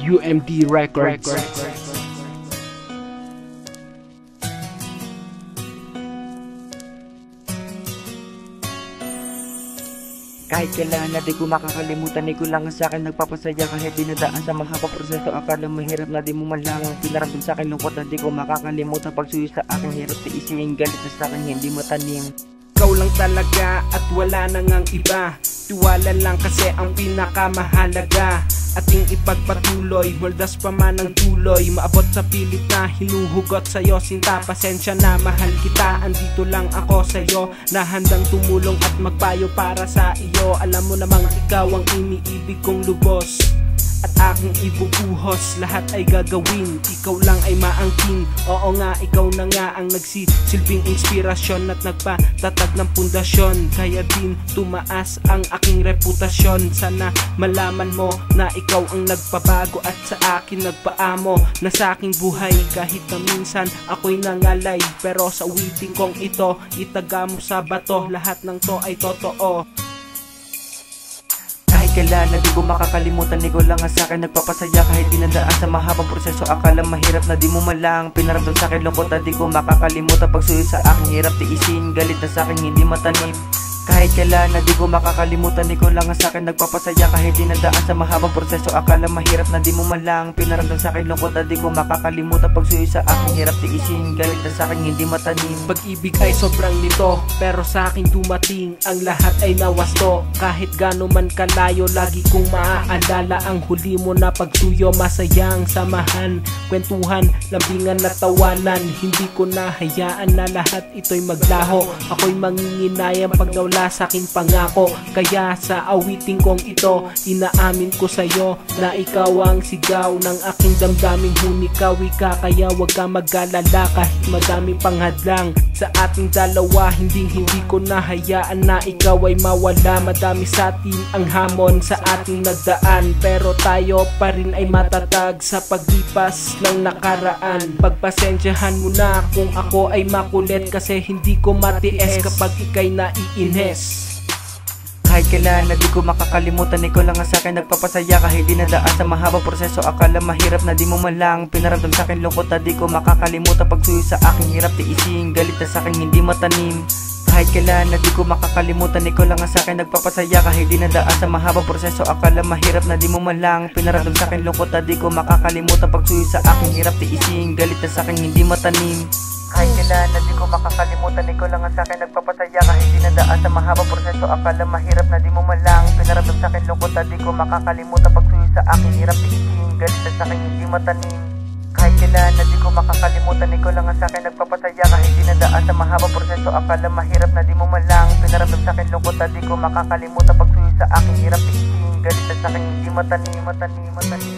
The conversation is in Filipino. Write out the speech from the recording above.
UMD Records. Kahit kailan na di ko makakalimutan, ikaw lang sa akin nagpapasaya. Kahit dinadaan sa mahabang proseso, akala mahirap na di mo man lang pinaramdam sa akin lungkot na di ko makakalimutan. Pagsuyo sa akin hirap tiisin, galit na sa akin hindi matanim. Ikaw lang talaga at wala nang ang iba. Tiwala lang kasi ang pinakamahalaga. Ating ipagpatuloy, waldas pa man ang tuloy. Maabot sa pilit na hinuhugot sa'yo, sinta. Pasensya na, mahal kita, andito lang ako sa'yo, na handang tumulong at magpayo para sa iyo. Alam mo namang ikaw ang iniibig kong lubos at aking ibubuhos, lahat ay gagawin. Ikaw lang ay maangking, oo nga, ikaw na nga ang nagsisilbing inspirasyon at nagpatatag ng pundasyon. Kaya din tumaas ang aking reputasyon. Sana malaman mo na ikaw ang nagpabago at sa akin nagpaamo na sa aking buhay. Kahit na minsan ako'y nangalay, pero sa awiting kong ito itaga mo sa bato, lahat ng to ay totoo. Kailan na di ko makakalimutan, ikaw lang sa akin nagpapasaya. Kahit dinadaan sa mahabang proseso, akala mahirap na di mo malang pinaramdam sa akin lungkot na di ko makakalimutan. Pagsuyo sa akin hirap tiisin, galit na sa akin hindi matanim. Kahit kailan na di ko makakalimutan, ikaw lang sa akin nagpapasaya. Kahit dinadaan sa mahabang proseso, akala mahirap na di mo malang pinaramdam sa akin lungkot na di ko makakalimutan. Pagsuyo sa akin hirap tiisin, galit na sa akin hindi matanim. Pag-ibig ay sobrang nito, pero sa akin dumating ang lahat ay nawasto. Kahit gano'n man kalayo, lagi kong maaalala ang huli mo na pagsuyo. Masayang samahan, kwentuhan, lambingan na tawanan. Hindi ko nahayaan na lahat ito'y maglaho. Ako'y manginginayang pag nawala sa'king pangako. Kaya sa awiting kong ito, inaamin ko sa'yo na ikaw ang sigaw ng aking damdaming hunikawi ka. Kaya wag ka mag-alala kahit madaming panghadlang sa ating dalawa. Hindi ko nahayaan na ikaw ay mawala. Madami sa atin ang hamon sa ating nagdaan, pero tayo pa rin ay matatag sa paglipas ng nakaraan. Pagpasensyahan mo na kung ako ay makulit, kasi hindi ko matiis kapag ika'y naiinhes. Kahit kailan na di ko makakalimutan, ikaw lang sa akin nagpapasaya. Kahit dinadaan sa mahabang proseso, akala mahirap na di mo malang pinaramdam sa akin lungkot na di ko makakalimutan. Pagsuyo sa akin hirap tiisin, galit na sa akin hindi matanim. Kahit kailan na di ko makakalimutan, ikaw lang sa akin nagpapasaya. Kahit dinadaan sa mahabang proseso, akala mahirap na di mo malang pinaramdam sa akin lungkot na di ko makakalimutan. Pagsuyo sa akin hirap tiisin, galit na sa akin hindi matanim. Kahit kailan na di ko makakalimutan, ikaw lang sa akin nagpapasaya. Kahit dinadaan sa mahabang proseso, akala mahirap na di mo malang pinaramdam sa akin lungkot na di ko makakalimutan. Pagsuyo sa akin hirap tiisin, galit na sa akin hindi matanim. Kahit kailan na di ko makakalimutan, ikaw lang sa akin nagpapasaya. Kahit dinadaan sa mahabang proseso, akala mahirap na di mo malang pinaramdam sa akin lungkot na di ko makakalimutan. Pagsuyo sa akin hirap tiisin, galit na sa akin hindi matanim.